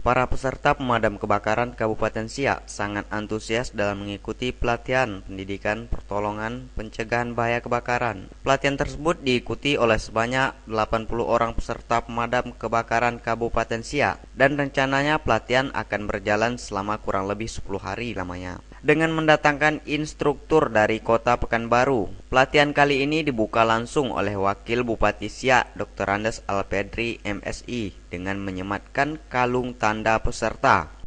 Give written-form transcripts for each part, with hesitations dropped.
Para peserta pemadam kebakaran Kabupaten Siak sangat antusias dalam mengikuti pelatihan pendidikan pertolongan pencegahan bahaya kebakaran. Pelatihan tersebut diikuti oleh sebanyak 80 orang peserta pemadam kebakaran Kabupaten Siak dan rencananya pelatihan akan berjalan selama kurang lebih 10 hari lamanya. Dengan mendatangkan instruktur dari Kota Pekanbaru, pelatihan kali ini dibuka langsung oleh Wakil Bupati Siak Dr. Andes Alpedri MSI dengan menyematkan kalung tanda peserta.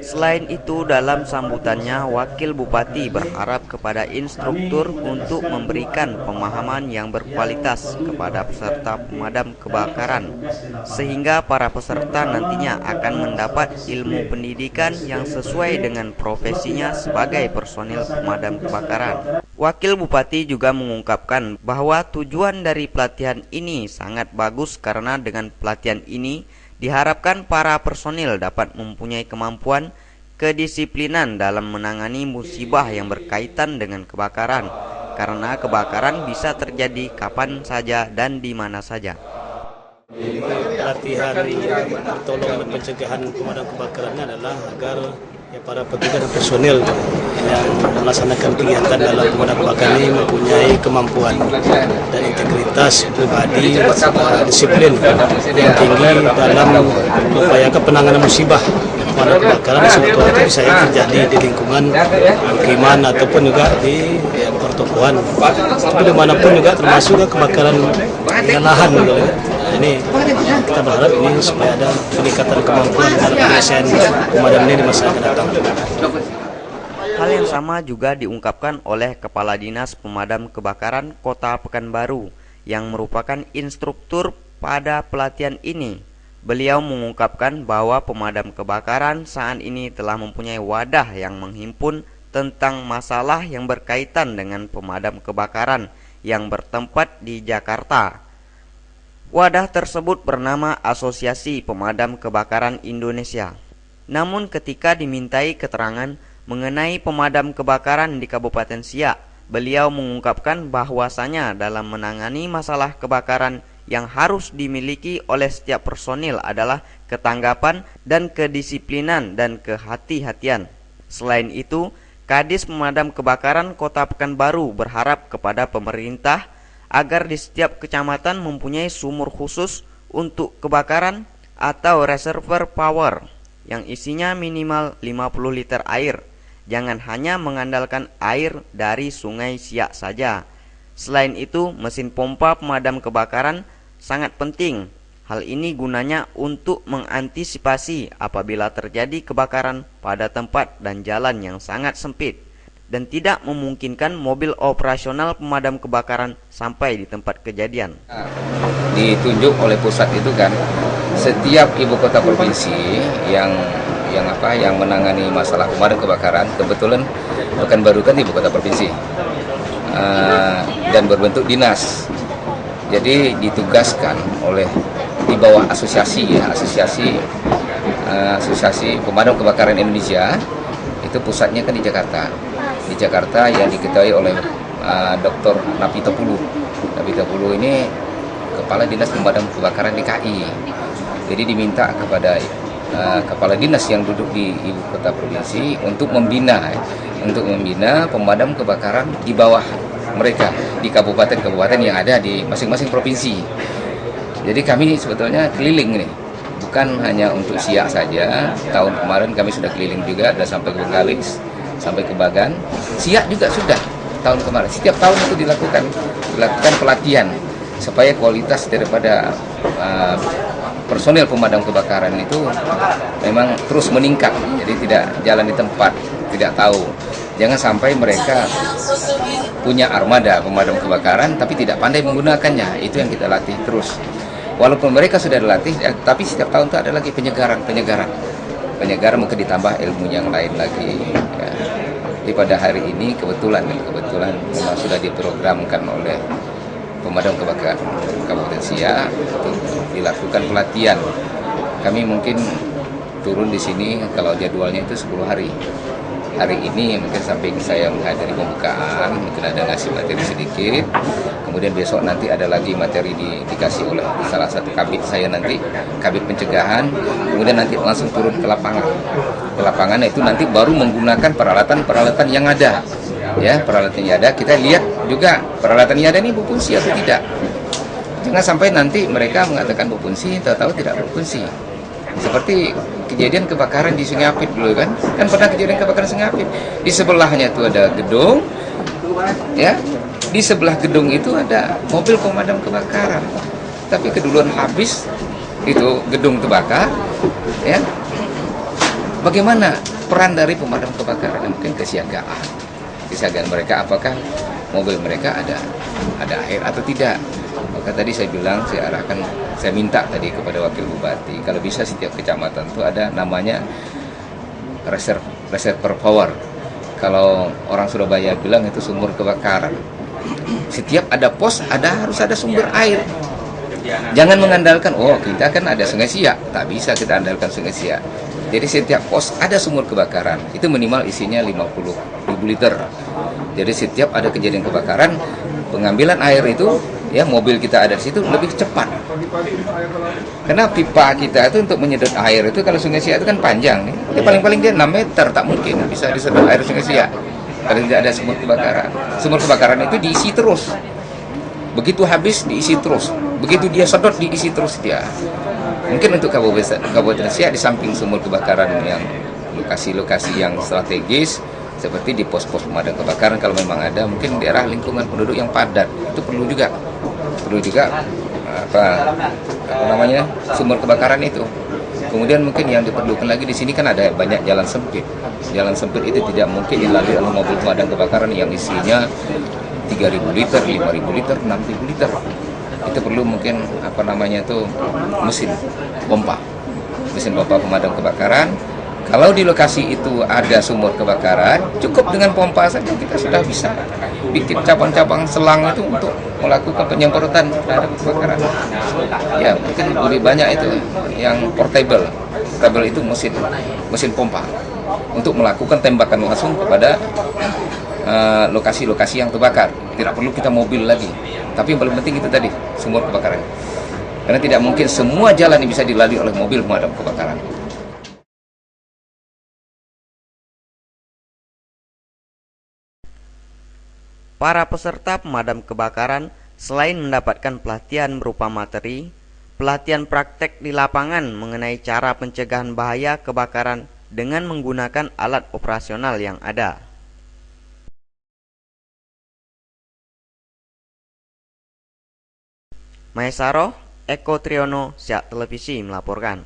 Selain itu, dalam sambutannya, Wakil Bupati berharap kepada instruktur untuk memberikan pemahaman yang berkualitas kepada peserta pemadam kebakaran, sehingga para peserta nantinya akan mendapat ilmu pendidikan yang sesuai dengan profesinya sebagai personil pemadam kebakaran. Wakil Bupati juga mengungkapkan bahwa tujuan dari pelatihan ini sangat bagus karena dengan pelatihan ini diharapkan para personil dapat mempunyai kemampuan kedisiplinan dalam menangani musibah yang berkaitan dengan kebakaran, karena kebakaran bisa terjadi kapan saja dan di mana saja. Pelatihan pertolongan dan pencegahan pemadam kebakarannya adalah agar para petugas dan personil yang melaksanakan kegiatan dalam pemadam kebakaran ini mempunyai kemampuan dan integritas pribadi, disiplin yang tinggi dalam mengupayakan penanganan musibah pemadam kebakaran suatu waktu bisa terjadi di lingkungan pemukiman ataupun juga di pertokoan, tapi dimanapun juga termasuk kebakaran lahan. Ini kita berharap ini supaya ada peningkatan kemampuan dalam penyelesaian pemadam ini di masa akan datang. Hal yang sama juga diungkapkan oleh Kepala Dinas Pemadam Kebakaran Kota Pekanbaru yang merupakan instruktur pada pelatihan ini. Beliau mengungkapkan bahwa pemadam kebakaran saat ini telah mempunyai wadah yang menghimpun tentang masalah yang berkaitan dengan pemadam kebakaran yang bertempat di Jakarta. Wadah tersebut bernama Asosiasi Pemadam Kebakaran Indonesia. Namun ketika dimintai keterangan mengenai pemadam kebakaran di Kabupaten Siak, beliau mengungkapkan bahwasanya dalam menangani masalah kebakaran yang harus dimiliki oleh setiap personil adalah ketanggapan dan kedisiplinan dan kehati-hatian. Selain itu, Kadis Pemadam Kebakaran Kota Pekanbaru berharap kepada pemerintah agar di setiap kecamatan mempunyai sumur khusus untuk kebakaran atau reservoir power yang isinya minimal 50 liter air. Jangan hanya mengandalkan air dari Sungai Siak saja. Selain itu, mesin pompa pemadam kebakaran sangat penting. Hal ini gunanya untuk mengantisipasi apabila terjadi kebakaran pada tempat dan jalan yang sangat sempit dan tidak memungkinkan mobil operasional pemadam kebakaran sampai di tempat kejadian. Ditunjuk oleh pusat itu kan, setiap ibu kota provinsi yang menangani masalah pemadam kebakaran, kebetulan Pekanbaru kan ibu kota provinsi dan berbentuk dinas. Jadi ditugaskan oleh di bawah asosiasi pemadam kebakaran Indonesia, itu pusatnya kan di Jakarta. Di Jakarta yang diketahui oleh Dr. Napita Pulu. Napita Pulu ini Kepala Dinas Pemadam Kebakaran DKI. Jadi diminta kepada kepala dinas yang duduk di ibu kota provinsi untuk membina pemadam kebakaran di bawah mereka di kabupaten-kabupaten yang ada di masing-masing provinsi. Jadi kami sebetulnya keliling nih, bukan hanya untuk Siak saja. Tahun kemarin kami sudah keliling juga, sudah sampai ke Bengkalis, sampai ke Bagan. Siak juga sudah tahun kemarin. Setiap tahun itu dilakukan pelatihan supaya kualitas daripada personil pemadam kebakaran itu memang terus meningkat. Jadi tidak jalan di tempat, tidak tahu. Jangan sampai mereka punya armada pemadam kebakaran tapi tidak pandai menggunakannya. Itu yang kita latih terus. Walaupun mereka sudah dilatih, tapi setiap tahun itu ada lagi penyegaran mungkin ditambah ilmu yang lain lagi. Ya. Jadi pada hari ini kebetulan memang sudah diprogramkan oleh pemadam kebakaran Kabupaten Siak untuk dilakukan pelatihan. Kami mungkin turun di sini kalau jadwalnya itu 10 hari. hari ini mungkin samping saya menghadiri pembukaan, mungkin ada ngasih materi sedikit, kemudian besok nanti ada lagi materi dikasih oleh salah satu kabit saya nanti, kabit pencegahan, kemudian nanti langsung turun ke lapangan. Ke lapangan itu nanti baru menggunakan peralatan-peralatan yang ada. Ya, peralatan yang ada, kita lihat juga peralatan yang ada ini berfungsi atau tidak. Jangan sampai nanti mereka mengatakan berfungsi, tahu-tahu tidak berfungsi. Seperti kejadian kebakaran di Sungai Apit dulu kan pernah kejadian kebakaran Sungai Apit. Di sebelahnya itu ada gedung, ya. Di sebelah gedung itu ada mobil pemadam kebakaran. Tapi keduluan habis itu gedung terbakar, ya. Bagaimana peran dari pemadam kebakaran? Mungkin kesiagaan mereka, apakah mobil mereka ada air atau tidak. Maka tadi saya bilang, saya minta tadi kepada Wakil Bupati, kalau bisa setiap kecamatan itu ada namanya reservoir power. Kalau orang Surabaya bilang itu sumur kebakaran. Setiap ada pos harus ada sumber air. Jangan mengandalkan, kita kan ada Sungai Siak, tak bisa kita andalkan Sungai Siak. Jadi setiap pos ada sumur kebakaran, itu minimal isinya 50.000 liter. Jadi setiap ada kejadian kebakaran, pengambilan air itu, ya mobil kita ada di situ lebih cepat. Karena pipa kita itu untuk menyedot air itu, kalau Sungai Siak itu kan panjang, ya paling-paling dia 6 meter, tak mungkin bisa disedot air Sungai Siak kalau tidak ada sumur kebakaran. Sumur kebakaran itu diisi terus, begitu habis diisi terus, begitu dia sedot diisi terus dia. Mungkin untuk Kabupaten Siak di samping sumur kebakaran yang lokasi-lokasi yang strategis seperti di pos-pos pemadam kebakaran, kalau memang ada, mungkin daerah lingkungan penduduk yang padat, itu perlu juga sumur kebakaran itu. Kemudian mungkin yang diperlukan lagi di sini kan ada banyak jalan sempit. Jalan sempit itu tidak mungkin dilalui oleh mobil pemadam kebakaran yang isinya 3.000 liter, 5.000 liter, 6.000 liter. Itu perlu mungkin mesin pompa pemadam kebakaran. Kalau di lokasi itu ada sumur kebakaran, cukup dengan pompa saja kita sudah bisa bikin cabang-cabang selang itu untuk melakukan penyemprotan terhadap kebakaran. Ya, mungkin lebih banyak itu yang portable. Portable itu mesin pompa untuk melakukan tembakan langsung kepada lokasi-lokasi yang terbakar. Tidak perlu kita mobil lagi. Tapi yang paling penting itu tadi, sumur kebakaran. Karena tidak mungkin semua jalan yang bisa dilalui oleh mobil pemadam kebakaran. Para peserta pemadam kebakaran selain mendapatkan pelatihan berupa materi, pelatihan praktek di lapangan mengenai cara pencegahan bahaya kebakaran dengan menggunakan alat operasional yang ada. Maesaro, Eko Triyono, Siak Televisi melaporkan.